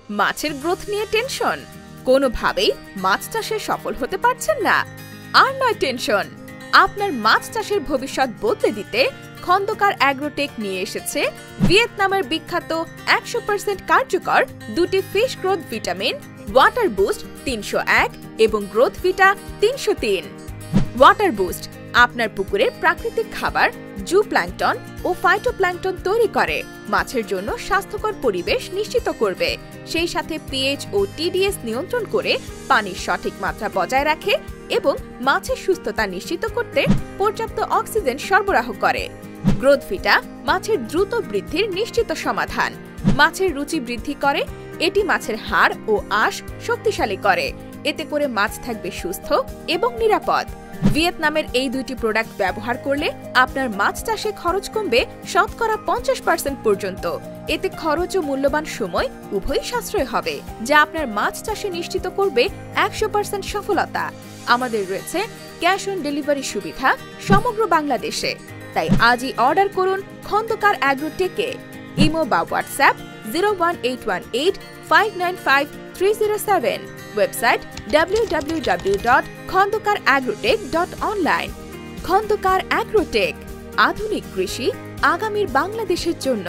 মাছের গ্রোথ নিয়ে টেনশন? কোনোভাবেই মাছ চাষে সফল হতে পারছেন না? আর নয় টেনশন, আপনার মাছ চাষের ভবিষ্যৎ বদলে দিতে খন্দকার অ্যাগ্রোটেক নিয়ে এসেছে ভিয়েতনামের বিখ্যাত 100% কার্যকর দুটি fish growth vitamin water boost 301 এবং গ্রোথ ভিটা 303। ওয়াটার বুস্ট আপনার পুকুরের প্রাকৃতিক খাবার জুপ্ল্যাঙ্কটন ও ফাইটোপ্ল্যাঙ্কটন তৈরি করে, মাছের জন্য স্বাস্থ্যকর পরিবেশ নিশ্চিত করবে, সেই সাথে পিএইচ ও টিডিএস নিয়ন্ত্রণ করে পানির সঠিক মাত্রা বজায় রাখে এবং মাছের সুস্থতা নিশ্চিত করতে পর্যাপ্ত অক্সিজেন সরবরাহ করে। গ্রোথ ভিটা মাছের দ্রুত বৃদ্ধির নিশ্চিত সমাধান, মাছের রুচি বৃদ্ধি করে, এটি মাছের হাড় ও আঁশ শক্তিশালী করে, এতে করে মাছ থাকবে সুস্থ এবং নিরাপদ। ভিয়েতনামের এই দুইটি প্রোডাক্ট ব্যবহার করলে আপনার মাছ চাষে খরচ কমবে শতকরা 50% পর্যন্ত। এতে খরচ ও মূল্যবান সময় উভয়ই সাশ্রয় হবে, যা আপনার মাছ চাষে নিশ্চিত করবে 100% সফলতা। আমাদের রয়েছে ক্যাশ অন ডেলিভারি সুবিধা সমগ্র বাংলাদেশে, তাই আজই অর্ডার করুন খন্দকার অ্যাগ্রোটেকে। ইমো বা WhatsApp 01818595307, website www.khandokaragrotech.online। Khandakar Agrotech, আধুনিক কৃষি আগামীর বাংলাদেশের জন্য।